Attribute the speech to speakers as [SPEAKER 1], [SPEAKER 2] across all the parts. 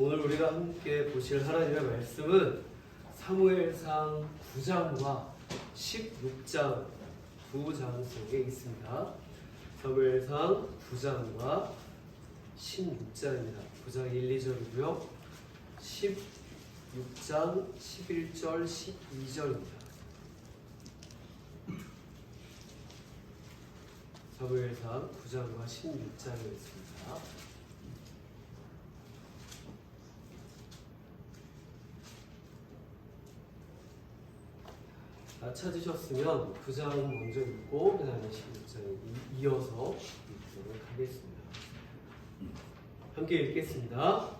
[SPEAKER 1] 오늘 우리가 함께 보실 하나님의 말씀은 사무엘상 9장과 16장 두 장 속에 있습니다. 사무엘상 9장과 16장입니다. 9장 1, 2절이고요. 16장 11절, 12절입니다. 사무엘상 9장과 16장에 있습니다. 찾으셨으면 9장 먼저 읽고 그 다음에 16장에 이어서 읽도록 하겠습니다. 함께 읽겠습니다.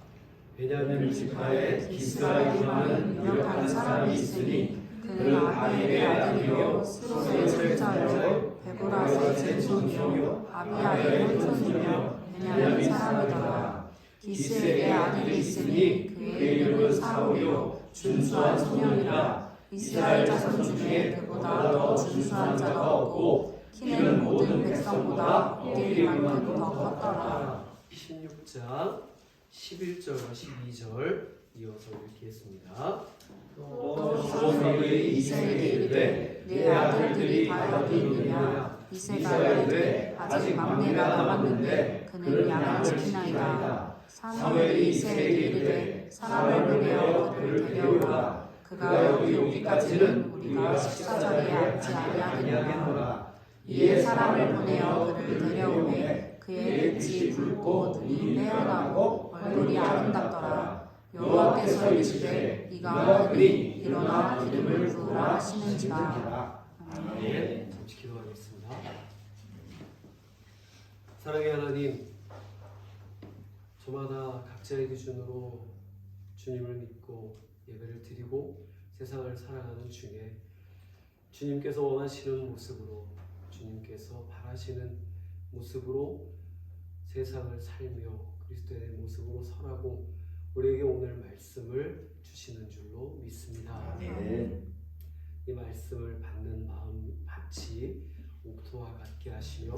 [SPEAKER 1] 베냐민 지파에 기스라 이라는 유력한 사람이 있으니 그는 아히의 아들이요 스로의 손자요 베고라의 손이요 아비아의 손이요 베냐민 사람이더라. 기스에게 아들이 있으니 그의 이름은 사울이요 준수한 소년이라. 이스라엘 자손 중에 그보다 더 준수한 자가 없고 키는 모든 백성보다 엎드리만큼 더 컸더라. 16장 11절과 12절 이어서 읽겠습니다. 또 사울이 이새에게 이르되 내 아들들이 다 여기 있느냐. 이새가 이르되 아직 막내가 남았는데 그는 양을 지키나이다. 사무엘이 이새에게 이르되 사람을 보내어 그를 데려오라. 그가 여기 오기까지는 우리가 식사자리에 앉지 아니하겠노라. 이에 사람을 보내어 그를 데려오매 그의 눈이 붉고 눈이 빼어나고 얼굴이 아름답더라. 여호와께서 이르시되 이가 그리 일어나 기름을 부으라 하시는지라. 아멘. 잠시 기도하겠습니다. 사랑의 하나님, 저마다 각자의 기준으로 주님을 믿고 예배를 드리고 세상을 살아가는 중에 주님께서 원하시는 모습으로, 주님께서 바라시는 모습으로 세상을 살며 그리스도의 모습으로 설하고 우리에게 오늘 말씀을 주시는 줄로 믿습니다. 이 말씀을 받는 마음 밭이 옥토와 같게 하시며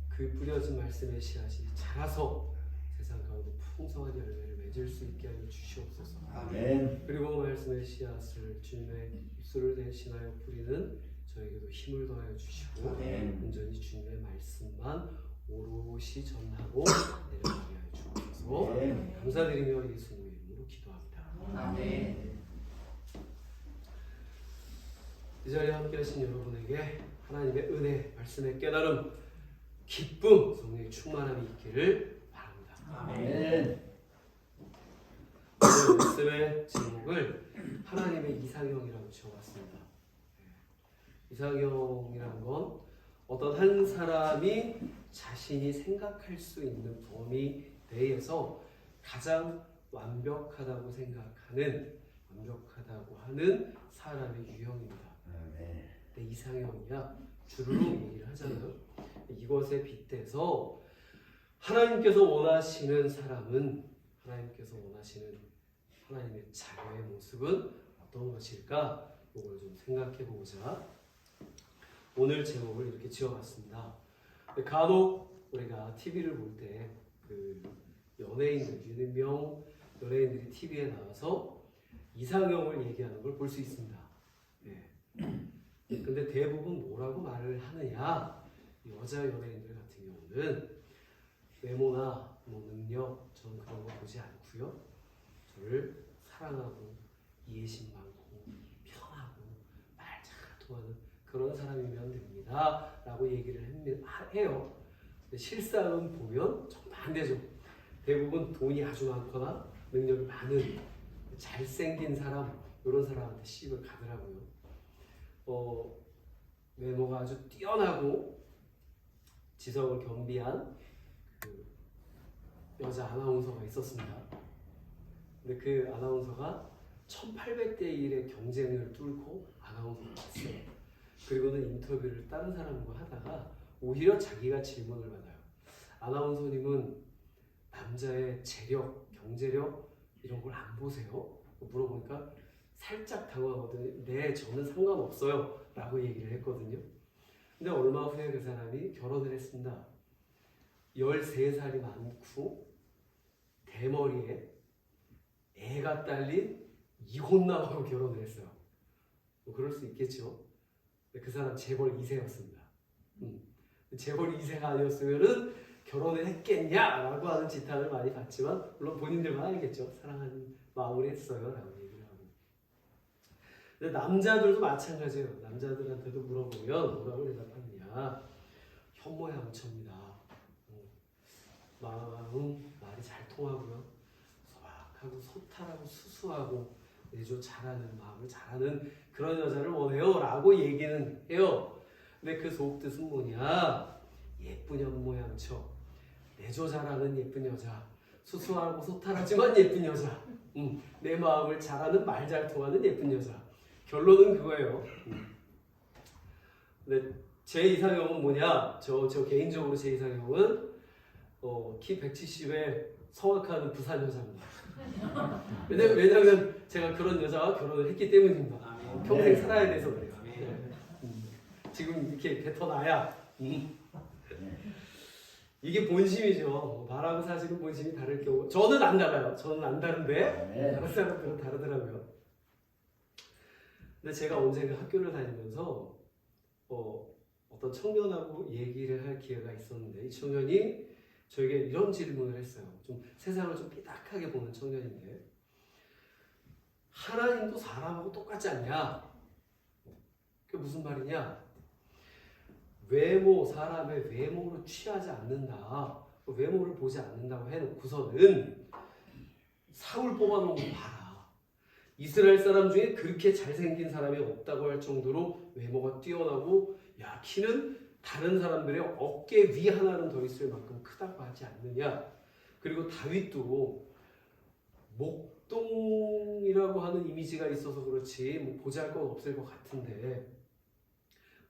[SPEAKER 1] 그 뿌려진 말씀의 씨앗이 자라서 세상 가운데 풍성한 열매를 맺을 수 있게 하여 주시옵소서. 아멘. 그리고 말씀의 씨앗을 주님의 입술을 대신하여 뿌리는 저에게도 힘을 더하여 주시고 아멘. 온전히 주님의 말씀만 오롯이 전하고 내려가게 하여 주옵소서. 아멘. 감사드리며 예수님의 이름으로 기도합니다. 아멘. 이 자리에 함께 하신 여러분에게 하나님의 은혜, 말씀의 깨달음, 기쁨, 성령의 충만함이 있기를 아멘. 오늘 말씀의 제목을 하나님의 이상형이라고 지어봤습니다. 이상형이라는 건 어떤 한 사람이 자신이 생각할 수 있는 범위 내에서 가장 완벽하다고 생각하는, 완벽하다고 하는 사람의 유형입니다. 내 이상형이야 주로 얘기를 하잖아요. 이것에 빗대서 하나님께서 원하시는 사람은, 하나님께서 원하시는 하나님의 자녀의 모습은 어떤 것일까? 이걸 좀 생각해 보고자 오늘 제목을 이렇게 지어봤습니다. 간혹 우리가 TV를 볼 때 그 연예인들, 유명 연예인들이 TV에 나와서 이상형을 얘기하는 걸 볼 수 있습니다. 근데 대부분 뭐라고 말을 하느냐? 여자 연예인들 같은 경우는 외모나 능력, 저는 그런 거 보지 않고요. 저를 사랑하고 이해심 많고 편하고 말 잘 통하는 그런 사람이면 됩니다 라고 얘기를 해요. 근데 실상은 보면 정말 안 되죠. 대부분 돈이 아주 많거나 능력이 많은 잘생긴 사람, 이런 사람한테 씹을 가더라고요. 외모가 아주 뛰어나고 지성을 겸비한 여자 아나운서가 있었습니다. 근데 그 아나운서가 1800대 1의 경쟁을 뚫고 아나운서가 됐어요. 그리고는 인터뷰를 다른 사람과 하다가 오히려 자기가 질문을 받아요. 아나운서님은 남자의 재력, 경제력 이런 걸 안 보세요? 물어보니까 살짝 당황하거든요. 네, 저는 상관없어요 라고 얘기를 했거든요. 근데 얼마 후에 그 사람이 결혼을 했습니다. 13살이 많고 대머리에 애가 딸린 이혼남하고 결혼을 했어요. 뭐 그럴 수 있겠죠. 그 사람 재벌 2세였습니다. 재벌 2세가 아니었으면은 결혼을 했겠냐라고 하는 지탄을 많이 받지만 물론 본인들만 알겠죠. 사랑하는 마음으로 했어요라고 얘기를 하고. 근데 남자들도 마찬가지예요. 남자들한테도 물어보면 뭐라고 대답하느냐. 현모양처입니다. 말이 잘 통하고요. 소박하고 소탈하고 수수하고 내조 잘하는 마음을 잘하는 그런 여자를 원해요 라고 얘기는 해요. 근데 그 속뜻은 뭐냐. 예쁜 현모양처, 내조 잘하는 예쁜 여자, 수수하고 소탈하지만 예쁜 여자, 내 마음을 잘하는 말 잘 통하는 예쁜 여자. 결론은 그거예요. 근데 제 이상형은 뭐냐? 저 개인적으로 제 이상형은 키 170에 성악하는 부산 여자입니다. 왜냐면 제가 그런 여자와 결혼을 했기 때문입니다. 평생 살아야 돼서 그래요. 지금 이렇게 뱉어놔야 이게 본심이죠. 말하고 사실은 본심이 다를 경우 저는 안 달라요. 저는 안 다른데 다른 사람들은 다르더라고요. 근데 제가 언젠가 학교를 다니면서 어떤 청년하고 얘기를 할 기회가 있었는데 이 청년이 저에게 이런 질문을 했어요. 좀 세상을 좀 삐딱하게 보는 청년인데 하나님도 사람하고 똑같지 않냐? 그게 무슨 말이냐? 사람의 외모로 취하지 않는다. 외모를 보지 않는다고 해놓고서는 사울 뽑아놓은 거 봐라. 이스라엘 사람 중에 그렇게 잘생긴 사람이 없다고 할 정도로 외모가 뛰어나고 야 키는 다른 사람들의 어깨 위 하나는 더 있을 만큼 크다고 하지 않느냐. 그리고 다윗도 목동이라고 하는 이미지가 있어서 그렇지 뭐 보잘것 없을 것 같은데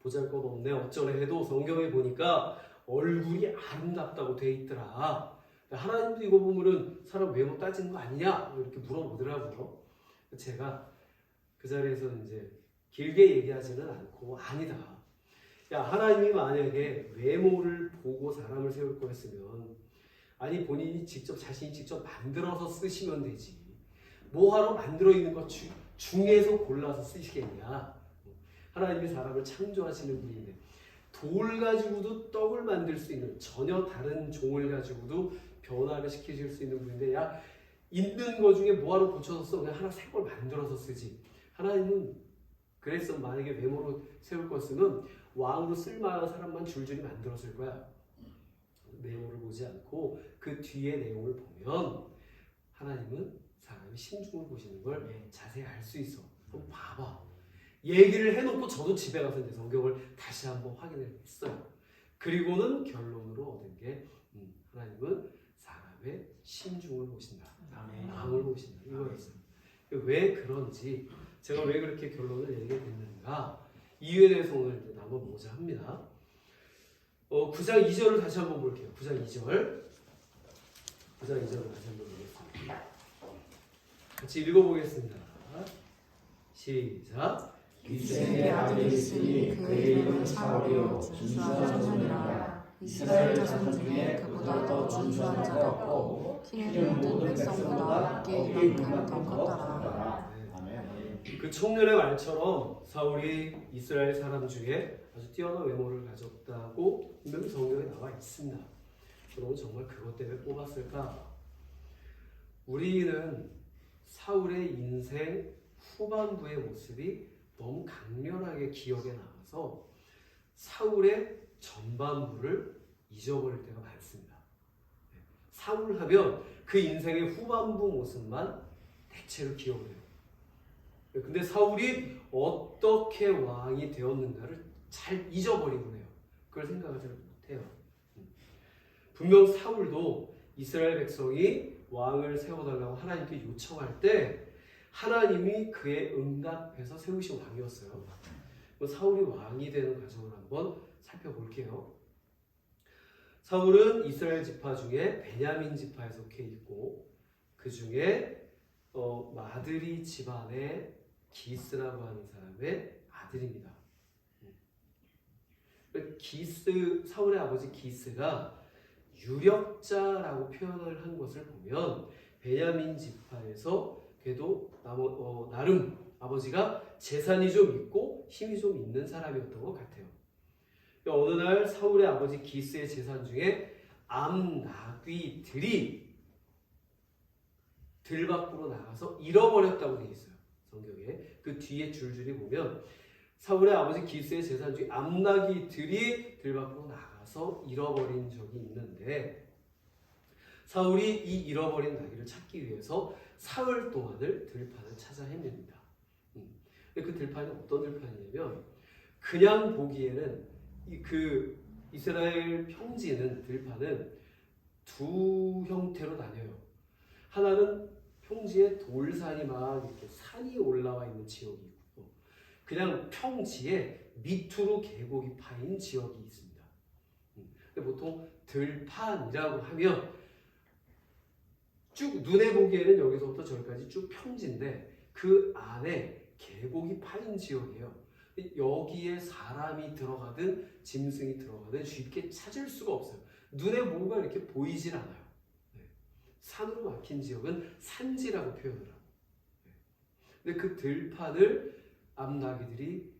[SPEAKER 1] 보잘것 없네 어쩌네 해도 성경에 보니까 얼굴이 아름답다고 돼 있더라. 하나님도 이거 보면은 사람 외모 따지는 거 아니냐 이렇게 물어보더라고요. 제가 그 자리에서 이제 길게 얘기하지는 않고 아니다. 야 하나님이 만약에 외모를 보고 사람을 세울 거였으면 아니 본인이 자신이 직접 만들어서 쓰시면 되지. 뭐하러 만들어 있는 것 중에서 골라서 쓰시겠냐. 하나님이 사람을 창조하시는 분인데 돌 가지고도 떡을 만들 수 있는 전혀 다른 종을 가지고도 변화를 시키실 수 있는 분인데 야 있는 거 중에 뭐하러 고쳐서 써. 그냥 하나 새 걸 만들어서 쓰지. 하나님은 그래서 만약에 외모로 세울 것으면 왕으로 쓸만한 사람만 줄줄이 만들었을 거야. 내용을 보지 않고 그 뒤에 내용을 보면 하나님은 사람의 심중을 보시는 걸 자세히 알 수 있어. 한번 봐봐. 얘기를 해놓고 저도 집에 가서 이제 성경을 다시 한번 확인을 했어요. 그리고는 결론으로 얻은 게 하나님은 사람의 심중을 보신다. 마음을 보신다. 이거였어요. 왜 그런지 제가 왜 그렇게 결론을 내리게 됐는가 이유에 대해서 오늘 이제 나눠보고자 합니다. 9장 2절을 다시 한번 볼게요. 9장 2절. 9장 2절을 다시 한번 보겠습니다. 같이 읽어보겠습니다. 시작.
[SPEAKER 2] 기스의 아들이 있으니 그의 이름은 사울이요 준수한 자손이라. 이스라엘 자손 중에 그보다 더 준수한 자가 없고 키는 모든 백성보다 어깨 이만큼 더 컸더라.
[SPEAKER 1] 그 청년의 말처럼 사울이 이스라엘 사람 중에 아주 뛰어난 외모를 가졌다고 분명히 성경에 나와 있습니다. 그러면 정말 그것 때문에 뽑았을까? 우리는 사울의 인생 후반부의 모습이 너무 강렬하게 기억에 남아서 사울의 전반부를 잊어버릴 때가 많습니다. 사울 하면 그 인생의 후반부 모습만 대체로 기억을 해요. 근데 사울이 어떻게 왕이 되었는가를 잘 잊어버리곤 해요. 그걸 생각을 잘 못해요. 분명 사울도 이스라엘 백성이 왕을 세워달라고 하나님께 요청할 때 하나님이 그에 응답해서 세우신 왕이었어요. 사울이 왕이 되는 과정을 한번 살펴볼게요. 사울은 이스라엘 지파 중에 베냐민 지파에 속해 있고 그 중에 마드리 집안의 기스라고 하는 사람의 아들입니다. 사울의 아버지 기스가 유력자라고 표현을 한 것을 보면 베냐민 지파에서 그래도 나름 아버지가 재산이 좀 있고 힘이 좀 있는 사람이었던 것 같아요. 어느 날 사울의 아버지 기스의 재산 중에 암나귀들이 들 밖으로 나가서 잃어버렸다고 되어 있어요. 성경에 그 뒤에 줄줄이 보면 사울의 아버지 기스의 재산 중에 암나귀들이 들 밖으로 나가서 잃어버린 적이 있는데 사울이 이 잃어버린 나귀를 찾기 위해서 사흘 동안을 들판을 찾아 헤맵니다. 근데 그 들판이 어떤 들판이냐면 그냥 보기에는 그 이스라엘 평지는 들판은 두 형태로 나뉘어요. 하나는 평지에 돌산이 막 이렇게 산이 올라와 있는 지역이 있고 그냥 평지에 밑으로 계곡이 파인 지역이 있습니다. 근데 보통 들판이라고 하면 쭉 눈에 보기에는 여기서부터 저기까지 쭉 평지인데 그 안에 계곡이 파인 지역이에요. 여기에 사람이 들어가든 짐승이 들어가든 쉽게 찾을 수가 없어요. 눈에 뭐가 이렇게 보이질 않아요. 산으로 막힌 지역은 산지라고 표현을 하고. 근데 그 들판을 암나귀들이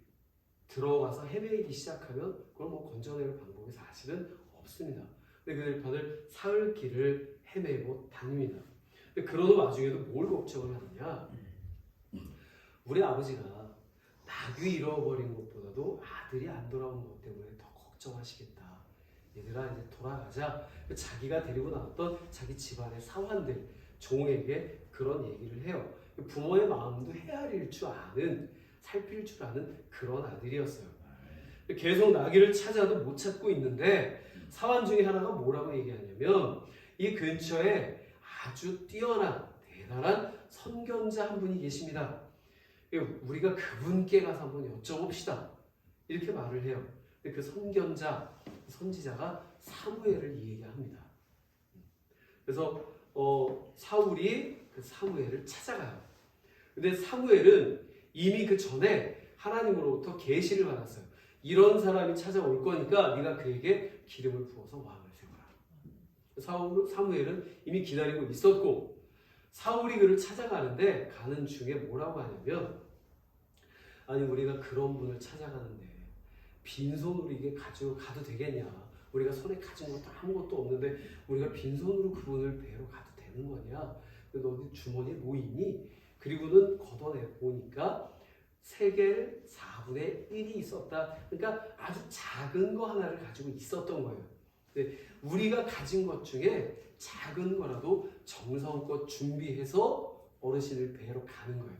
[SPEAKER 1] 들어가서 헤매기 시작하면 그걸 뭐 건져낼 방법이 사실은 없습니다. 근데 그 들판을 사흘 길을 헤매고 다닙니다. 근데 그러는 와중에도 뭘 걱정을 하느냐? 우리 아버지가 나귀 잃어버린 것보다도 아들이 안 돌아온 것 때문에 더 걱정하시겠다. 얘들아 이제 돌아가자. 자기가 데리고 나왔던 자기 집안의 사환들, 종에게 그런 얘기를 해요. 부모의 마음도 헤아릴 줄 아는, 살필 줄 아는 그런 아들이었어요. 계속 나귀를 찾아도 못 찾고 있는데 사환 중에 하나가 뭐라고 얘기하냐면 이 근처에 아주 뛰어난 대단한 선견자 한 분이 계십니다. 우리가 그분께 가서 한번 여쭤봅시다. 이렇게 말을 해요. 그 선견자, 선지자가 사무엘을 얘기합니다. 그래서 사울이 그 사무엘을 찾아가요. 근데 사무엘은 이미 그 전에 하나님으로부터 계시를 받았어요. 이런 사람이 찾아올 거니까 네가 그에게 기름을 부어서 왕을 세워라. 사무엘은 이미 기다리고 있었고 사울이 그를 찾아가는데 가는 중에 뭐라고 하냐면 아니 우리가 그런 분을 찾아가는데 빈손으로 이게 가지고 가도 되겠냐? 우리가 손에 가진 것도 아무것도 없는데 우리가 빈손으로 그분을 뵈러 가도 되는 거냐? 너 주머니에 뭐 있니? 그리고는 걷어내 보니까 세겔 4분의 1이 있었다. 그러니까 아주 작은 거 하나를 가지고 있었던 거예요. 근데 우리가 가진 것 중에 작은 거라도 정성껏 준비해서 어르신을 뵈러 가는 거예요.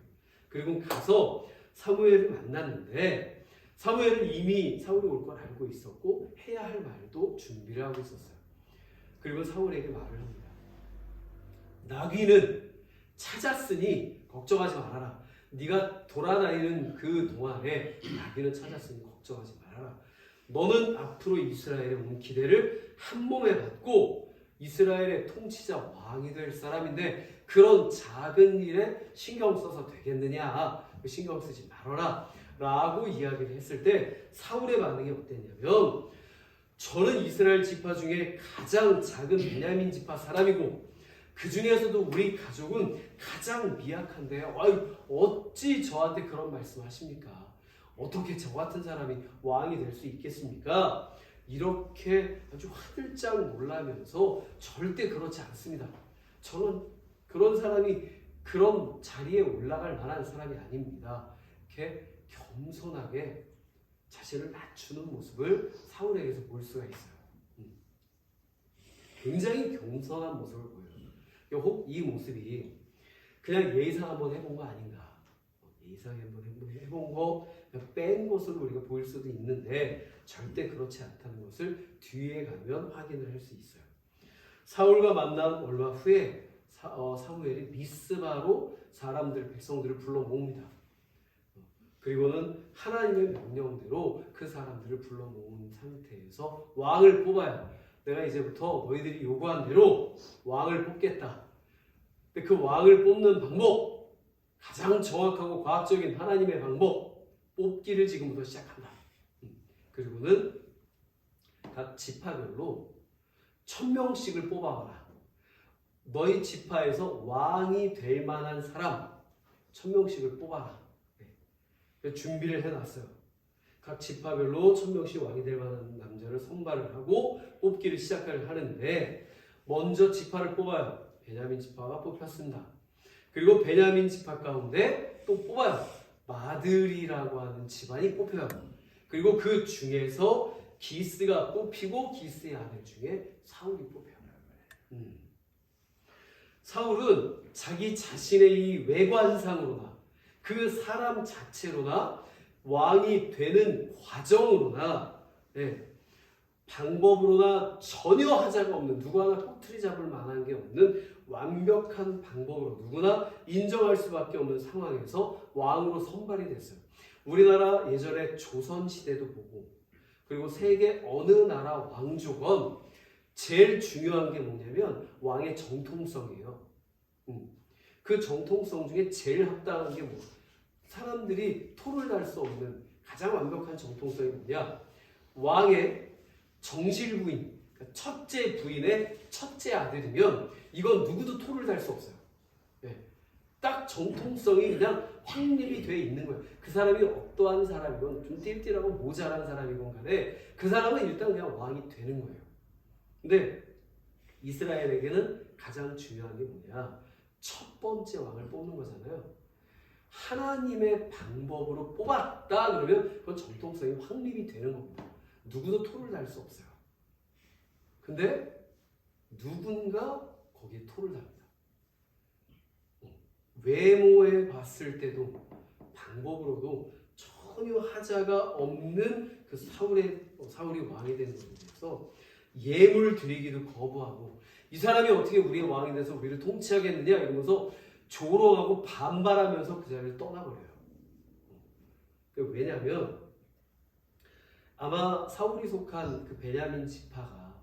[SPEAKER 1] 그리고 가서 사무엘을 만났는데 사무엘은 이미 사울이 올 걸 알고 있었고 해야 할 말도 준비를 하고 있었어요. 그리고 사울에게 말을 합니다. 나귀는 찾았으니 걱정하지 말아라. 네가 돌아다니는 그 동안에 나귀는 찾았으니 걱정하지 말아라. 너는 앞으로 이스라엘에 오는 기대를 한 몸에 받고 이스라엘의 통치자 왕이 될 사람인데 그런 작은 일에 신경 써서 되겠느냐? 신경 쓰지 말아라 라고 이야기를 했을 때 사울의 반응이 어땠냐면 저는 이스라엘 지파 중에 가장 작은 베냐민 지파 사람이고 그 중에서도 우리 가족은 가장 미약한데 아유 어찌 저한테 그런 말씀하십니까? 어떻게 저 같은 사람이 왕이 될 수 있겠습니까? 이렇게 아주 화들짝 놀라면서 절대 그렇지 않습니다. 저는 그런 사람이 그런 자리에 올라갈 만한 사람이 아닙니다. 이렇게 겸손하게 자신을 낮추는 모습을 사울에게서 볼 수가 있어요. 굉장히 겸손한 모습을 보여요. 혹 이 모습이 그냥 예의상 한번 해본 거 아닌가? 예의상 한번 해본 거 뺀 것으로 우리가 보일 수도 있는데 절대 그렇지 않다는 것을 뒤에 가면 확인을 할 수 있어요. 사울과 만난 얼마 후에 사무엘이 미스바로 사람들, 백성들을 불러 모읍니다. 그리고는 하나님의 명령대로 그 사람들을 불러 모은 상태에서 왕을 뽑아요. 내가 이제부터 너희들이 요구한 대로 왕을 뽑겠다. 근데 그 왕을 뽑는 방법, 가장 정확하고 과학적인 하나님의 방법, 뽑기를 지금부터 시작한다. 그리고는 각 지파별로 1000명씩을 뽑아와라. 너희 지파에서 왕이 될 만한 사람 1000명씩을 뽑아라. 네. 준비를 해놨어요. 각 지파별로 1000명씩 왕이 될 만한 남자를 선발을 하고 뽑기를 시작을 하는데 먼저 지파를 뽑아요. 베냐민 지파가 뽑혔습니다. 그리고 베냐민 지파 가운데 또 뽑아요. 마들이라고 하는 집안이 뽑혀요. 그리고 그 중에서 기스가 뽑히고 기스의 아들 중에 사울이 뽑혀요. 사울은 자기 자신의 이 외관상으로나 그 사람 자체로나 왕이 되는 과정으로나 방법으로나 전혀 하자가 없는 누구 하나 꼬투리 잡을 만한 게 없는 완벽한 방법으로 누구나 인정할 수밖에 없는 상황에서 왕으로 선발이 됐어요. 우리나라 예전에 조선시대도 보고 그리고 세계 어느 나라 왕조건 제일 중요한 게 뭐냐면 왕의 정통성이에요. 그 정통성 중에 제일 합당한 게 뭐? 사람들이 토를 달 수 없는 가장 완벽한 정통성이 뭐냐? 왕의 정실 부인, 그러니까 첫째 부인의 첫째 아들이면 이건 누구도 토를 달 수 없어요. 딱 정통성이 그냥 확립이 돼 있는 거예요. 그 사람이 어떠한 사람이건 좀 띨띨하고 모자란 사람이건 간에 그 사람은 일단 그냥 왕이 되는 거예요. 근데 이스라엘에게는 가장 중요한 게 뭐냐? 첫 번째 왕을 뽑는 거잖아요. 하나님의 방법으로 뽑았다 그러면 그건 정통성이 확립이 되는 겁니다. 누구도 토를 달 수 없어요. 근데 누군가 거기에 토를 답니다. 외모에 봤을 때도 방법으로도 전혀 하자가 없는 그 사울이 왕이 되는 것에 대해서 예물 드리기도 거부하고 이 사람이 어떻게 우리의 왕이 돼서 우리를 통치하겠느냐 이러면서 조롱하고 반발하면서 그 자리를 떠나버려요. 왜냐하면 아마 사울이 속한 그 베냐민 지파가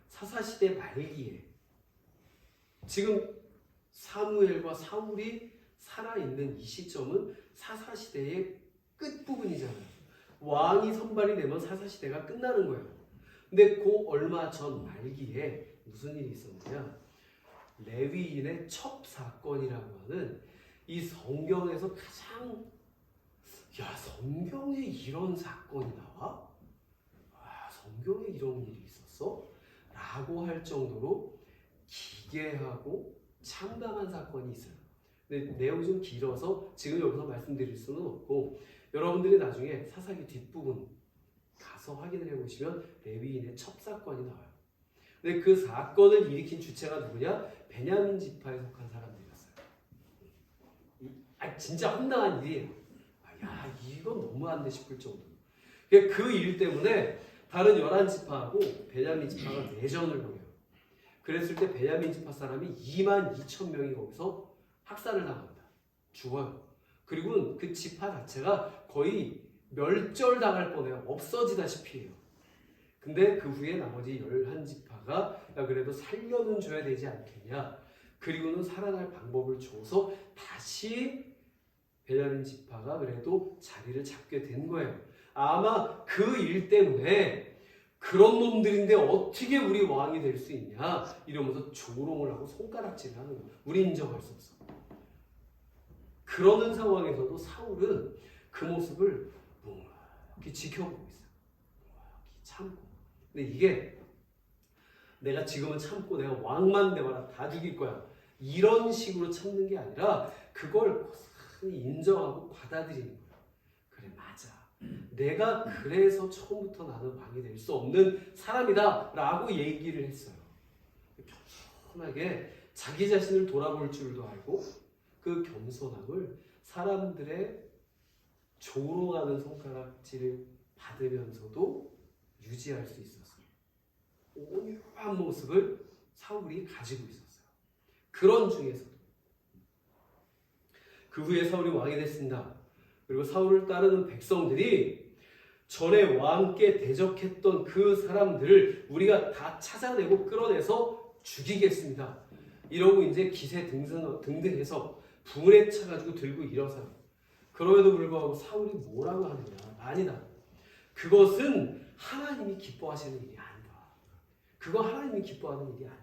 [SPEAKER 1] 사사시대 말기에 지금 사무엘과 사울이 살아있는 이 시점은 사사시대의 끝부분이잖아요. 왕이 선발이 되면 사사시대가 끝나는 거예요. 근데 그 얼마 전 말기에 무슨 일이 있었느냐? 레위인의 첩사건이라고 하는 이 성경에서 가장 성경에 이런 사건이 나와? 성경에 이런 일이 있었어? 라고 할 정도로 기괴하고 참담한 사건이 있어요. 근데 내용이 좀 길어서 지금 여기서 말씀드릴 수는 없고 여러분들이 나중에 사사기 뒷부분 가서 확인을 해보시면 레위인의 첩사건이 나와요. 근데 그 사건을 일으킨 주체가 누구냐? 베냐민 지파에 속한 사람들이었어요. 진짜 황당한 일이에요. 이건 너무한데 싶을 정도로. 그 일 때문에 다른 11지파하고 베냐민 지파가 내전을 벌여요. 그랬을 때 베냐민 지파 사람이 22,000명이 거기서 학살을 당합니다. 죽어요. 그리고 그 지파 자체가 거의 멸절당할 뻔해요. 없어지다시피 해요. 근데 그 후에 나머지 11지파가 그래도 살려는 줘야 되지 않겠냐. 그리고는 살아날 방법을 줘서 다시 베냐민 지파가 그래도 자리를 잡게 된 거예요. 아마 그 일 때문에 그런 놈들인데 어떻게 우리 왕이 될 수 있냐 이러면서 조롱을 하고 손가락질을 하는 거예요. 우리 인정할 수 없어. 그러는 상황에서도 사울은 그 모습을 이렇게 지켜보고 있어요. 이렇게 참고. 근데 이게 내가 지금은 참고 내가 왕만 되거나 다 죽일 거야. 이런 식으로 참는 게 아니라 그걸 고스란히 인정하고 받아들이는 거예요. 그래 맞아. 내가 그래서 처음부터 나는 왕이 될 수 없는 사람이다 라고 얘기를 했어요. 겸손하게 자기 자신을 돌아볼 줄도 알고 그 겸손함을 사람들의 조롱하는 손가락질을 받으면서도 유지할 수 있었어요. 온유한 모습을 사울이 가지고 있었어요. 그런 중에서도 그 후에 사울이 왕이 됐습니다. 그리고 사울을 따르는 백성들이 전에 왕께 대적했던 그 사람들을 우리가 다 찾아내고 끌어내서 죽이겠습니다. 이러고 이제 기세 등등해서 불에 차가지고 들고 일어서요. 그럼에도 불구하고 사울이 뭐라고 하느냐? 아니다. 그것은 하나님이 기뻐하시는 일이 아니다. 그거 하나님이 기뻐하는 일이 아니야.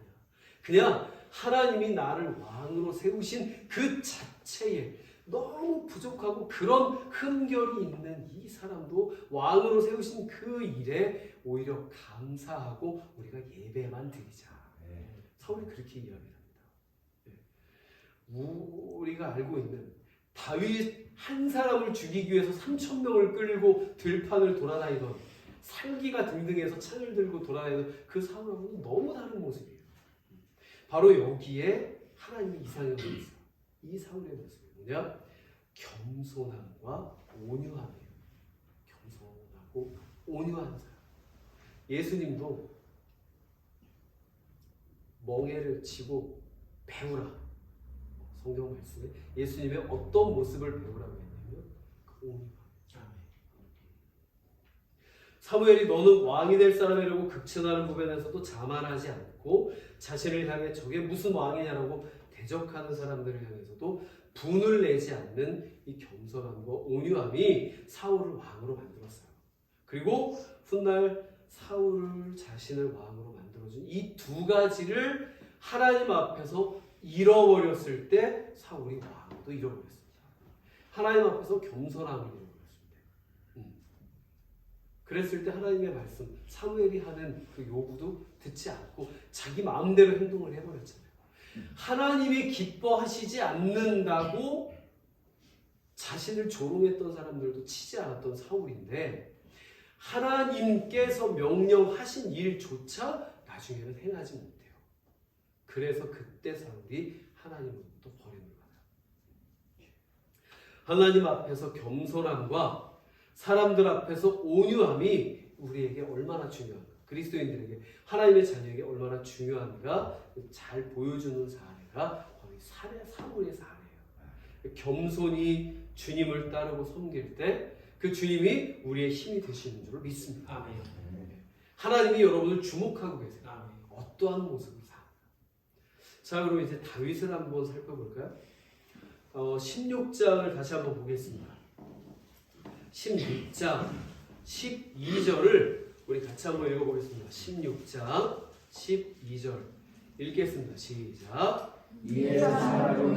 [SPEAKER 1] 그냥 하나님이 나를 왕으로 세우신 그 자체에 너무 부족하고 그런 흠결이 있는 이 사람도 왕으로 세우신 그 일에 오히려 감사하고 우리가 예배만 드리자. 사울이 그렇게 이야기합니다. 우리가 알고 있는 다윗 한 사람을 죽이기 위해서 3,000명을 끌고 들판을 돌아다니던 살기가 등등해서 창을 들고 돌아다니던 그 사울하고는 너무 다른 모습이에요. 바로 여기에 하나님의 이상형이 있어요. 이 사울의 모습이 뭐냐? 겸손함과 온유함이에요. 겸손하고 온유한 사람. 예수님도 멍에를 치고 배우라. 성경 말씀에 예수님의 어떤 모습을 배우라고 했냐면 그 온유함. 사무엘이 너는 왕이 될 사람이라고 극찬하는 부분에서도 자만하지 않고 자신을 향해 저게 무슨 왕이냐라고 대적하는 사람들을 향해서도 분을 내지 않는 이 겸손함과 온유함이 사울을 왕으로 만들었어요. 그리고 훗날 사울을 자신을 왕으로 만들어준 이 두 가지를 하나님 앞에서 잃어버렸을 때 사울이 왕도 잃어버렸습니다. 하나님 앞에서 겸손함을 잃어버렸습니다. 그랬을 때 하나님의 말씀, 사무엘이 하는 그 요구도 듣지 않고 자기 마음대로 행동을 해버렸잖아요. 하나님이 기뻐하시지 않는다고 자신을 조롱했던 사람들도 치지 않았던 사울인데 하나님께서 명령하신 일조차 나중에는 행하지 못해요. 그래서 그때 사울이 하나님으로부터 버림을 받아요. 하나님 앞에서 겸손함과 사람들 앞에서 온유함이 우리에게 얼마나 중요한가, 그리스도인들에게, 하나님의 자녀에게 얼마나 중요한가 잘 보여주는 사례가 거의 사울의 사례예요. 겸손히 주님을 따르고 섬길 때 그 주님이 우리의 힘이 되시는 줄 믿습니다.
[SPEAKER 3] 아멘.
[SPEAKER 1] 하나님이 여러분을 주목하고 계세요.
[SPEAKER 3] 아멘.
[SPEAKER 1] 어떠한 모습을 사는가. 자, 그럼 이제 다윗을 한번 살펴볼까요? 16장을 다시 한번 보겠습니다. 16장 12절을 우리 같이 한번 읽어보겠습니다. 16장 12절 읽겠습니다. 시작.
[SPEAKER 4] 이에 사람으로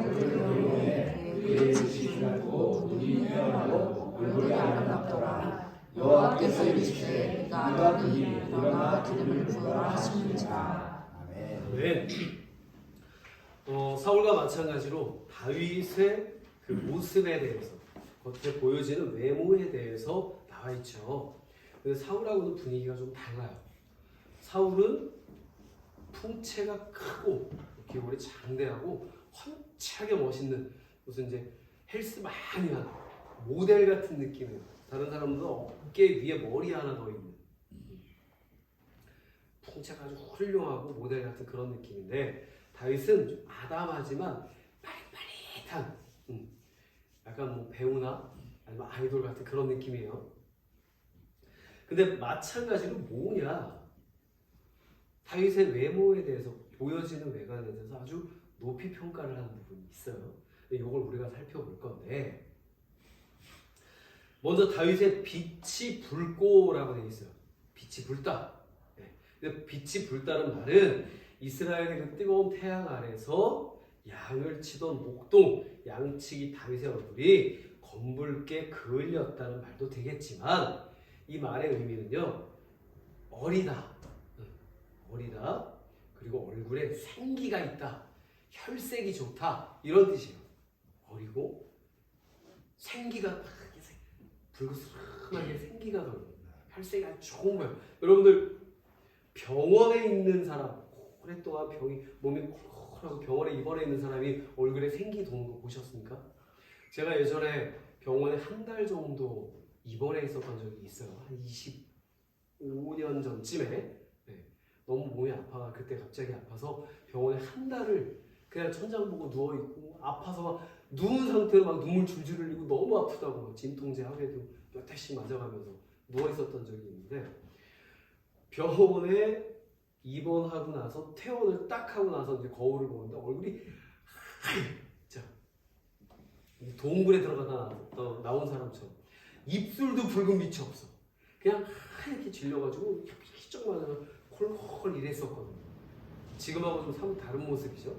[SPEAKER 4] 그를 위해 그의 지시하고 눈이 회하고 얼굴이 아름답더라. 여호와께서 이르시되 네가 그이 일어나 기름을 부어라 하시는지라.
[SPEAKER 1] 네. 사울과 마찬가지로 다윗의 그 모습에 대해서, 겉에 보여지는 외모에 대해서 나와 있죠. 근데 사울하고는 분위기가 좀 달라요. 사울은 풍채가 크고 기골이 장대하고 헌칠하게 멋있는 무슨 이제 헬스 많이 하는 모델 같은 느낌이에요. 다른 사람들은 어깨 위에 머리 하나 더 있는 풍채가 아주 훌륭하고 모델 같은 그런 느낌인데 다윗은 좀 아담하지만 빠릿빠릿한 약간 뭐 배우나 아니면 아이돌 같은 그런 느낌이에요. 근데 마찬가지로 뭐냐, 다윗의 외모에 대해서, 보여지는 외관에 대해서 아주 높이 평가를 하는 부분이 있어요. 이걸 우리가 살펴볼 건데, 먼저 다윗의 빛이 붉고라고 되어 있어요. 빛이 붉다. 근데 빛이 붉다는 말은 이스라엘의 그 뜨거운 태양 아래서 양을 치던 목동 양치기 다윗의 얼굴이 검붉게 그을렸다는 말도 되겠지만, 이 말의 의미는요, 어리다, 그리고 얼굴에 생기가 있다, 혈색이 좋다, 이런 뜻이에요. 어리고 생기가 붉으스름하게 생기가 돌고 혈색이 아주 좋은 거예요. 여러분들 병원에 있는 사람, 오랫동안 몸이 콜콜하고 병원에 입원해 있는 사람이 얼굴에 생기 도는 거 보셨습니까? 제가 예전에 병원에 한 달 정도 입원해 있었던 적이 있어요. 한 25년 전쯤에. 너무 몸이 아파, 그때 갑자기 아파서 병원에 한 달을 그냥 천장 보고 누워 있고 아파서 막 누운 상태로 막 눈물 줄줄 흘리고 너무 아프다고 막 진통제 하루에도 몇 대씩 맞아가면서 누워 있었던 적이 있는데, 병원에 입원하고 나서 퇴원을 딱 하고 나서 이제 거울을 보는데 얼굴이 하얘. 동굴에 들어가다 나온 사람처럼 입술도 붉은 빛이 없어. 그냥 하얗게 질려가지고 휘쩍 맞아서 헐헐 이랬었거든요. 지금하고 좀 사뭇 다른 모습이죠.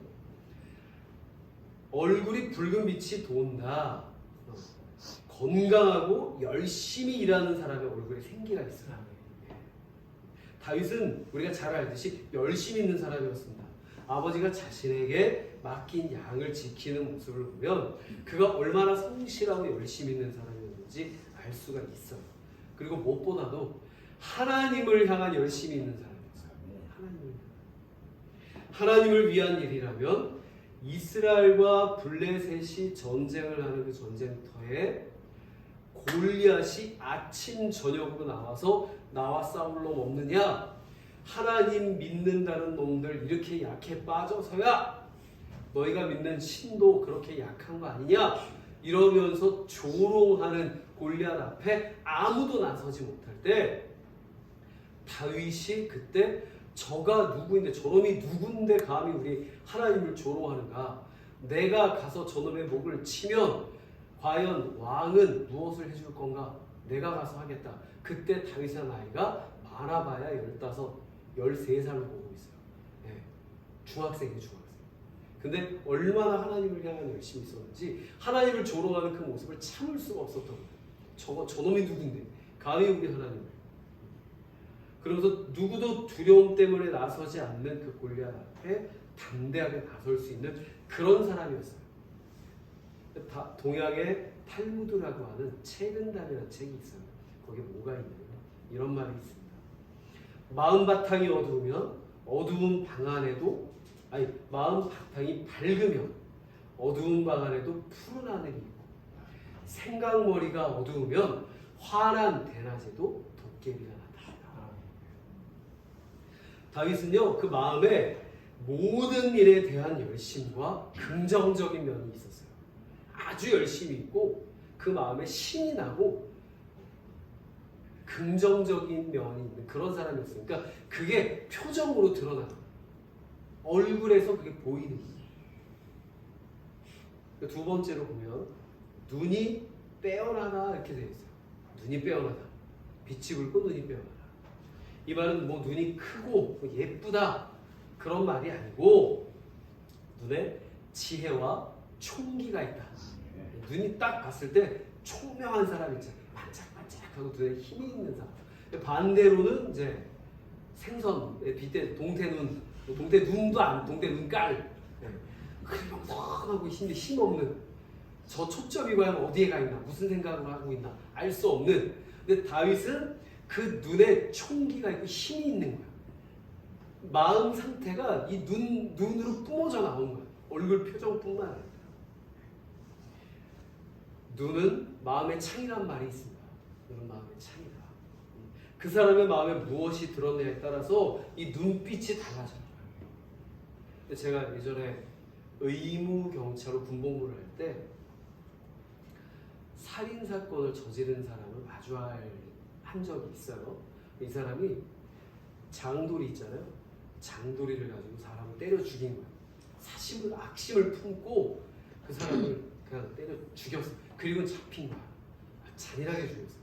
[SPEAKER 1] 얼굴이 붉은 빛이 돈다. 건강하고 열심히 일하는 사람의 얼굴에 생기가 있어요. 다윗은 우리가 잘 알듯이 열심히 있는 사람이었습니다. 아버지가 자신에게 맡긴 양을 지키는 모습을 보면 그가 얼마나 성실하고 열심히 있는 사람이었는지 알 수가 있어요. 그리고 무엇보다도 하나님을 향한 열심히 있는 사람이었어요. 하나님을 위한 일이라면 이스라엘과 블레셋이 전쟁을 하는 그 전쟁터에 골리앗이 아침 저녁으로 나와서 나와 싸울 놈 없느냐? 하나님 믿는다는 놈들 이렇게 약해 빠져서야 너희가 믿는 신도 그렇게 약한 거 아니냐? 이러면서 조롱하는 골리앗 앞에 아무도 나서지 못할 때 다윗이 그때 저가 누구인데 저놈이 누군데 감히 우리 하나님을 조롱하는가? 내가 가서 저놈의 목을 치면 과연 왕은 무엇을 해줄 건가? 내가 가서 하겠다. 그때 다윗의 나이가 많아봐야 15, 13살로 보고 있어요. 네. 중학생이에요, 중학생. 근데 얼마나 하나님을 향한 열심히 있었는지 하나님을 조롱하는 그 모습을 참을 수가 없었던 거예요. 저놈이 누군데 감히 우리 하나님을. 그러면서 누구도 두려움 때문에 나서지 않는 그 골리앗 앞에 담대하게 나설 수 있는 그런 사람이었어요. 동양의 탈무드라고 하는 책은담이라는 책이 있어요. 거기에 뭐가 있냐면 이런 말이 있습니다. 마음 바탕이 어두우면 어두운 방 안에도 마음 바탕이 밝으면 어두운 방 안에도 푸른 하늘이 있고 생각머리가 어두우면 환한 대낮에도 도깨비가 나타난다. 다윗은요 그 마음에 모든 일에 대한 열심과 긍정적인 면이 있었어요. 아주 열심히 있고 그 마음에 신이 나고 긍정적인 면이 있는 그런 사람이었어요. 그러니까 그게 표정으로 드러나요. 얼굴에서 그게 보이는 거예요. 두 번째로 보면 눈이 빼어나다 이렇게 되어 있어요. 눈이 빼어나다. 빛이 붉고 눈이 빼어나다. 이 말은 뭐 눈이 크고 예쁘다 그런 말이 아니고 눈에 지혜와 총기가 있다. 눈이 딱 봤을 때 총명한 사람 있잖아요. 반짝반짝하고 눈에 힘이 있는 사람. 반대로는 이제 생선의 빛에 동태 눈도 안, 동태 눈깔. 그냥 힘 없는. 저 초점이 과연 어디에 가 있나, 무슨 생각을 하고 있나 알 수 없는. 근데 다윗은 그 눈에 총기가 있고 힘이 있는 거야. 마음 상태가 이 눈으로 뿜어져 나온 거야. 얼굴 표정뿐만 아니라. 눈은 마음의 창이란 말이 있습니다. 눈은 마음의 창이다. 그 사람의 마음에 무엇이 드러내냐에 따라서 이 눈빛이 달라져요. 제가 예전에 의무 경찰로 군복무를 할 때 살인 사건을 저지른 사람을 마주한 적이 있어요. 이 사람이 장돌이 있잖아요. 장돌이를 가지고 사람을 때려 죽인 거예요. 악심을 품고 그 사람을 그냥 때려 죽였어요. 그리고 잡힌 거야. 잔인하게 죽였어요.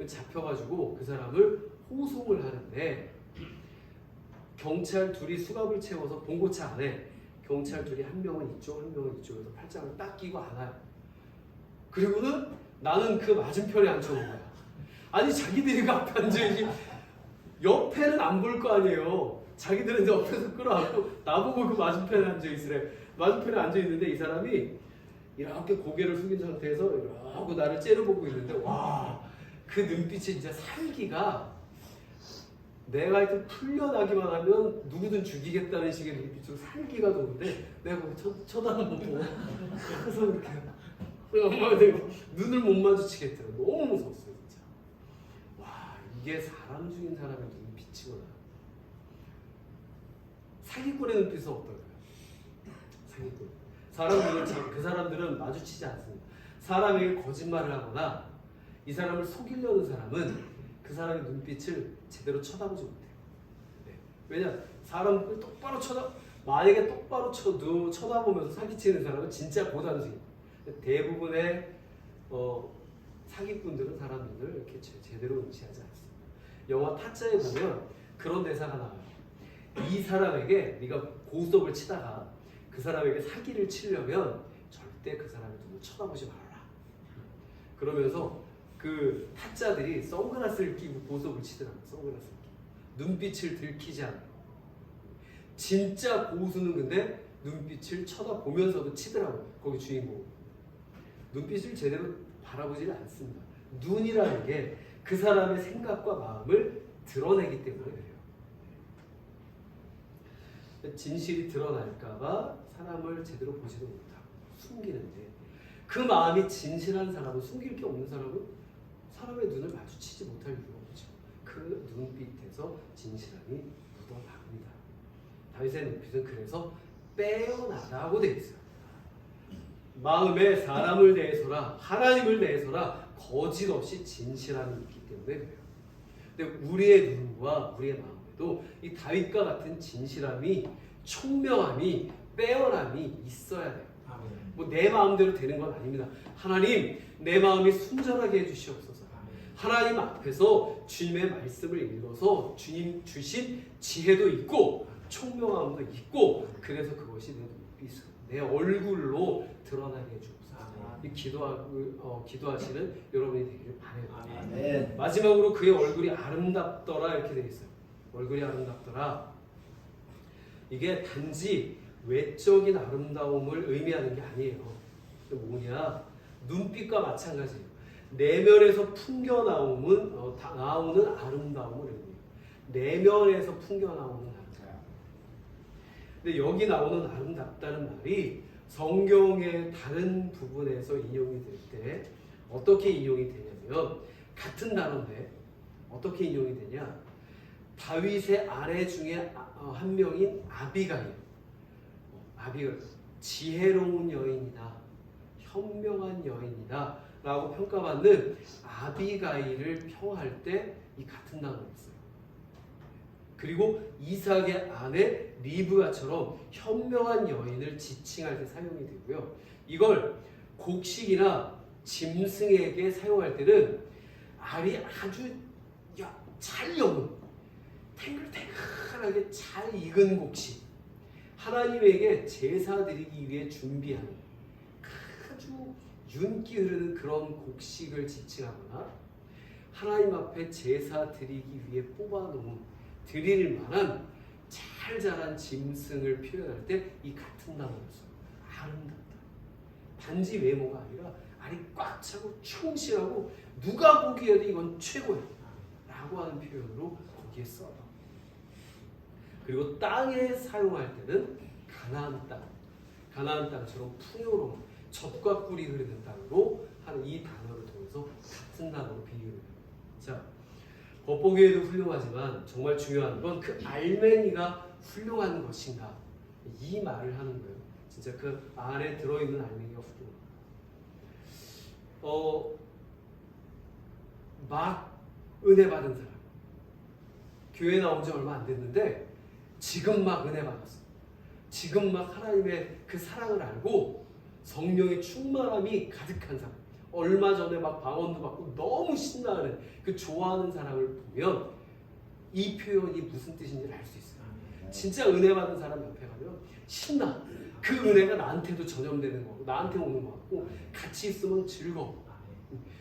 [SPEAKER 1] 잡혀가지고 그 사람을 호송을 하는데 경찰 둘이 수갑을 채워서 봉고차 안에 경찰 둘이 한 명은 이쪽 한 명은 이쪽에서 팔짱을 딱 끼고 안아요. 그리고는 나는 그 맞은편에 앉혀놓은 거야. 아니 자기들이 그 앞에 앉아있지 옆에는 안 볼 거 아니에요. 자기들은 이제 옆에서 끌어안고 나보고 그 맞은편에 앉아있으래. 맞은편에 앉아있는데 이 사람이 이렇게 고개를 숙인 상태에서 이러고 나를 째려보고 있는데 와, 그 눈빛이 진짜 살기가 내가 하여튼 풀려나기만 하면 누구든 죽이겠다는 식의 눈빛으로 살기가 도는데 내가 거기 쳐다보고 그래서 이렇게 눈을 못 마주치겠더라고. 너무 무서웠어요 진짜. 와, 이게 사람 죽인 사람의 눈빛이구나. 사기꾼의 눈빛은 어떨까요? 사기꾼. 그 사람들은 마주치지 않습니다. 사람에게 거짓말을 하거나 이 사람을 속이려는 사람은 그 사람의 눈빛을 제대로 쳐다보지 못해요. 네. 왜냐? 사람을 똑바로 만약에 똑바로 쳐다보면서 사기치는 사람은 진짜 고단수예요. 대부분의 사기꾼들은 사람들을 이렇게 제대로 응시하지 않습니다. 영화 타짜에 보면 그런 대사가 나와요. 이 사람에게 네가 고스톱을 치다가 그 사람에게 사기를 치려면 절대 그 사람을 눈을 쳐다보지 말아라. 그러면서 그 타짜들이 선글라스를 끼고 고스톱을 치더라고요. 선글라스를 끼고. 눈빛을 들키지 않고. 진짜 고수는 근데 눈빛을 쳐다보면서도 치더라고요. 거기 주인공. 눈빛을 제대로 바라보지를 않습니다. 눈이라는 게 그 사람의 생각과 마음을 드러내기 때문에 그래요. 진실이 드러날까봐 사람을 제대로 보지도 못하고 숨기는데 그 마음이 진실한 사람은 숨길 게 없는 사람은 사람의 눈을 마주치지 못할 이유가 없죠. 그 눈빛에서 진실함이 묻어나옵니다. 다윗의 눈빛은 그래서 빼어나다고 되어 있어요. 마음에 사람을 대해서라 하나님을 대해서라 거짓 없이 진실함이 있기 때문에 그래요. 근데 우리의 눈과 우리의 마음에도 이 다윗과 같은 진실함이 총명함이 빼어남이 있어야 돼요. 뭐 내 마음대로 되는 건 아닙니다. 하나님 내 마음이 순전하게 해주시옵소서. 하나님 앞에서 주님의 말씀을 읽어서 주님 주신 지혜도 있고 총명함도 있고 그래서 그것이 내 눈빛으로 내 얼굴로 드러나게 해주옵소서. 이 기도하시는 여러분이 되기를 바라요.
[SPEAKER 3] 아멘.
[SPEAKER 1] 마지막으로 그의 얼굴이 아름답더라 이렇게 되어 있어요. 얼굴이 아름답더라. 이게 단지 외적인 아름다움을 의미하는 게 아니에요. 뭐냐? 눈빛과 마찬가지예요. 내면에서 풍겨 나오는 아름다움을 의미해요. 내면에서 풍겨 나오는 아름다움. 근데 여기 나오는 아름답다는 말이 성경의 다른 부분에서 인용이 될 때 어떻게 인용이 되냐면 같은 단어인데 어떻게 인용이 되냐? 다윗의 아내 중에 한 명인 아비가일. 아비가일 지혜로운 여인이다. 현명한 여인이다. 라고 평가받는 아비가일을 평할 때 이 같은 단어를 써요. 그리고 이삭의 아내 리브가처럼 현명한 여인을 지칭할 때 사용이 되고요. 이걸 곡식이나 짐승에게 사용할 때는 알이 아주 잘 여는 탱글탱글하게 잘 익은 곡식 하나님에게 제사 드리기 위해 준비하는 아주 윤기 흐르는 그런 곡식을 지칭하거나 하나님 앞에 제사 드리기 위해 뽑아놓은 드릴 만한 잘 자란 짐승을 표현할 때 이 같은 단어를 써요. 아름답다. 단지 외모가 아니라 알이 꽉 차고 충실하고 누가 보기에도 이건 최고야 라고 하는 표현으로 거기에 써요. 그리고 땅에 사용할 때는 가나안 땅, 가나안 땅처럼 풍요로운 젖과 꿀이 흐르는 땅으로 하는 이 단어를 통해서 같은 단어로 비유를 해요. 자, 겉보기에도 훌륭하지만 정말 중요한 건 그 알맹이가 훌륭한 것인가 이 말을 하는 거예요. 진짜 그 안에 들어있는 알맹이가 훌륭한 막 은혜 받은 사람 교회 나온 지 얼마 안 됐는데 지금 막 은혜 받았어. 지금 막 하나님의 그 사랑을 알고 성령의 충만함이 가득한 사람 얼마 전에 막 방언도 받고 너무 신나는 그 좋아하는 사람을 보면 이 표현이 무슨 뜻인지 알 수 있어요. 진짜 은혜 받은 사람 옆에 가면 신나. 그 은혜가 나한테도 전염되는 거고 나한테 오는 거 같고 같이 있으면 즐거워.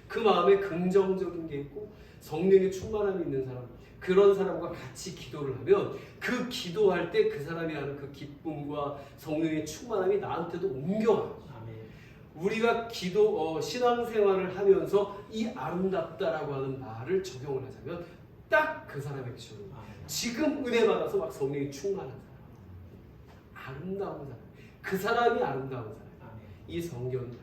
[SPEAKER 1] 그 마음에 긍정적인 게 있고 성령의 충만함이 있는 사람 그런 사람과 같이 기도를 하면 그 기도할 때 그 사람이 하는 그 기쁨과 성령의 충만함이 나한테도 옮겨와요. 우리가 신앙생활을 하면서 이 아름답다라고 하는 말을 적용을 하자면 딱 그 사람에게 적용. 지금 은혜 받아서 막 성령이 충만한 사람, 아름다운 사람, 그 사람이 아름다운 사람. 이 성경이다.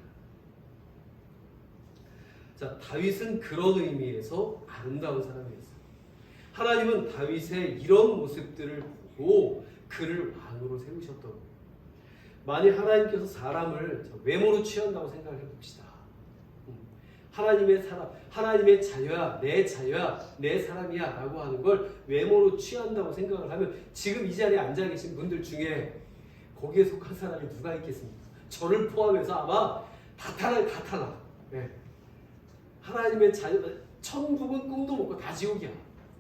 [SPEAKER 1] 자, 다윗은 그런 의미에서 아름다운 사람이었어요. 하나님은 다윗의 이런 모습들을 보고 그를 왕으로 세우셨던 거예요. 만약 하나님께서 사람을 외모로 취한다고 생각을 해봅시다. 하나님의 사람, 하나님의 자녀야, 내 사람이야 라고 하는 걸 외모로 취한다고 생각을 하면 지금 이 자리에 앉아 계신 분들 중에 거기에 속한 사람이 누가 있겠습니까? 저를 포함해서 아마 다 타나. 네. 하나님의 자녀, 천국은 꿈도 못 꿔 다 지옥이야.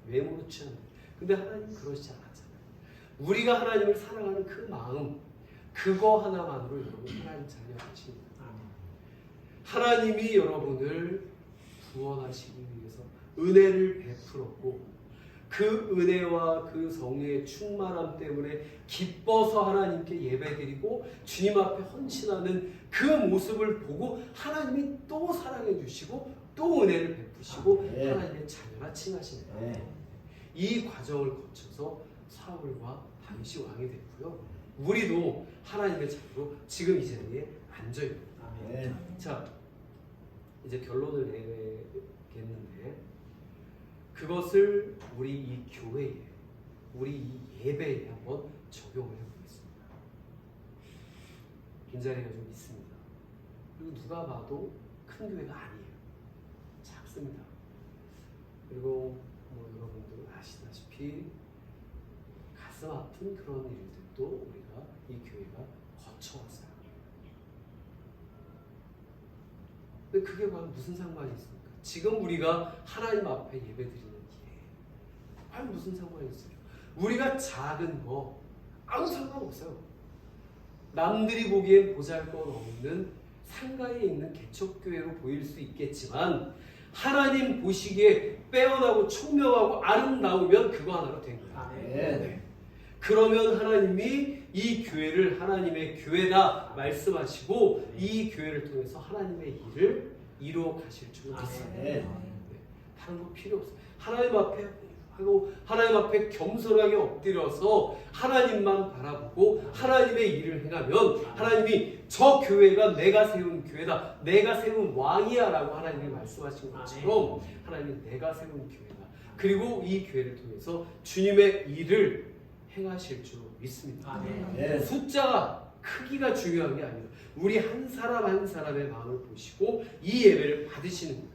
[SPEAKER 1] 외모로 취한다. 근데 하나님 그러시지 않았잖아요. 우리가 하나님을 사랑하는 그 마음, 그거 하나만으로 여러분 하나님 자녀 되십니다. 하나님이 여러분을 구원하시기 위해서 은혜를 베풀었고 그 은혜와 그 성령의 충만함 때문에 기뻐서 하나님께 예배드리고 주님 앞에 헌신하는 그 모습을 보고 하나님이 또 사랑해 주시고 또 은혜를 베푸시고 하나님의 자녀라 칭하십니다. 이 과정을 거쳐서 사울과 다윗이 왕이 됐고요. 우리도 하나님의 자녀로 지금 이 자리에 앉아 있습니다. 자, 이제 결론을 내겠는데 그것을 우리 이 교회에, 우리 이 예배에 한번 적용을 해보겠습니다. 빈자리가 좀 있습니다. 그리고 누가 봐도 큰 교회가 아니에요. 작습니다. 그리고 뭐 여러분들 아시다시피 가슴 아픈 그런 일들도 우리가 이 교회가 거쳐왔어요. 근데 그게 과연 무슨 상관이 있습니까? 지금 우리가 하나님 앞에 예배드리는 게 과연 무슨 상관이 있어요? 우리가 작은 거 아무 상관없어요. 남들이 보기엔 보잘것없는 상가에 있는 개척교회로 보일 수 있겠지만 하나님 보시기에 빼어나고 총명하고 아름다우면 그거 하나로 된 거예요. 네. 그러면 하나님이 이 교회를 하나님의 교회다 말씀하시고 이 교회를 통해서 하나님의 일을 이루어 가실 줄 믿습니다. 네. 다른 거 필요 없어요. 하나님 앞에 하고 하나님 앞에 겸손하게 엎드려서 하나님만 바라보고 하나님의 일을 행하면 하나님이 저 교회가 내가 세운 교회다, 내가 세운 왕이야 라고 하나님이 말씀하신 것처럼 하나님이 내가 세운 교회다. 그리고 이 교회를 통해서 주님의 일을 행하실 줄 믿습니다. 숫자가 크기가 중요한 게 아니에요. 우리 한 사람 한 사람의 마음을 보시고 이 예배를 받으시는 거예요.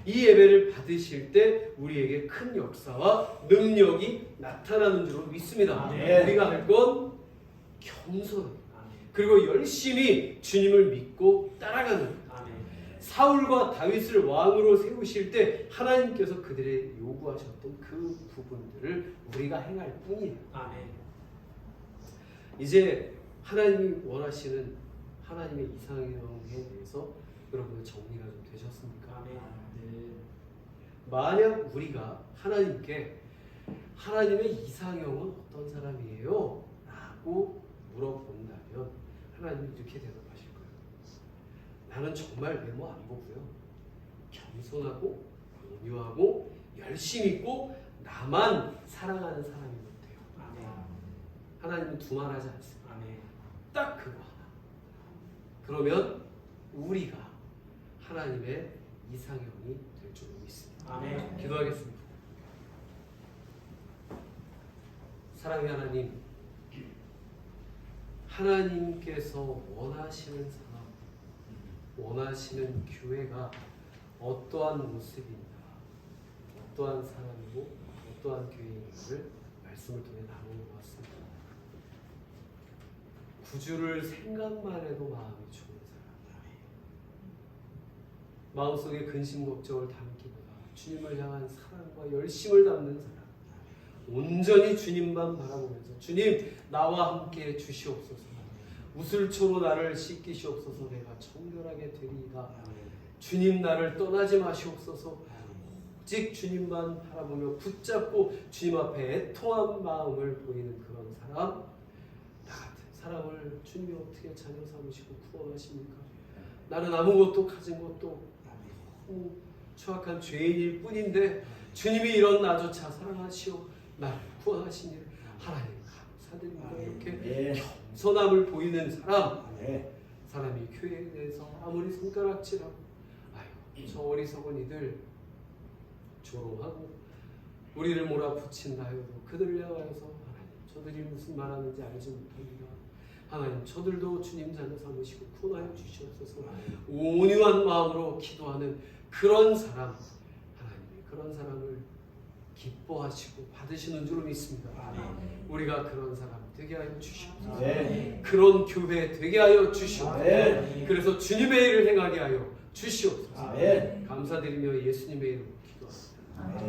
[SPEAKER 1] 이 예배를 받으실 때 우리에게 큰 역사와 능력이 나타나는 줄 믿습니다. 우리가 할 건 겸손 그리고 열심히 주님을 믿고 따라가는 거예요. 사울과 다윗을 왕으로 세우실 때 하나님께서 그들의 요구하셨던 그 부분들을 우리가 행할 뿐이에요. 이제 하나님이 원하시는 하나님의 이상형에 대해서 여러분들 정리가 좀 되셨습니까? 만약 우리가 하나님께 하나님의 이상형은 어떤 사람이에요? 라고 물어본다면 하나님이 이렇게 대답하실 거예요. 나는 정말 외모 안 보고요. 겸손하고 온유하고 열심 있고 나만 사랑하는 사람이면 돼요. 하나님은 두말하지 않습니다. 딱 그거 하나. 그러면 우리가 하나님의 이상형이 될 줄 믿습니다. 기도하겠습니다. 사랑의 하나님, 하나님께서 원하시는 사람, 원하시는 교회가 어떠한 모습인가, 어떠한 사람이고 어떠한 교회인가를 말씀을 통해 나누는 것 같습니다. 구주를 생각만 해도 마음이 좋은 사람, 마음속에 근심 걱정을 담기보다 주님을 향한 사랑과 열심을 담는 사람, 온전히 주님만 바라보면서 주님 나와 함께 주시옵소서, 우슬초로 나를 씻기시옵소서, 내가 청결하게 되리이다. 주님 나를 떠나지 마시옵소서, 오직 주님만 바라보며 붙잡고 주님 앞에 애통한 마음을 보이는 그런 사람, 나 같은 사람을 주님이 어떻게 자녀 삼으시고 구원하십니까? 나는 아무것도 가진 것도 너무 추악한 죄인일 뿐인데 주님이 이런 나조차 사랑하시오 나를 구원하신 일 하나님 감사드립니다. 이렇게 겸손함을 보이는 사람, 사람이 교회에 대해서 아무리 손가락질하고 아이고 저 어리석은 이들 조롱하고 우리를 몰아붙인다 해도 그들을 향하여서 하나님 저들이 무슨 말하는지 알지 못합니다. 하나님 저들도 주님 자녀 삼으시고 구원하여 주시옵소서. 온유한 마음으로 기도하는 그런 사람, 하나님이 그런 사람을 기뻐하시고 받으시는 줄 믿습니다. 우리가 그런 사람 되게 하여 주시옵소서. 그런 교회 되게 하여 주시옵소서. 그래서 주님의 일을 행하게 하여 주시옵소서. 감사드리며 예수님의 이름으로 기도합니다.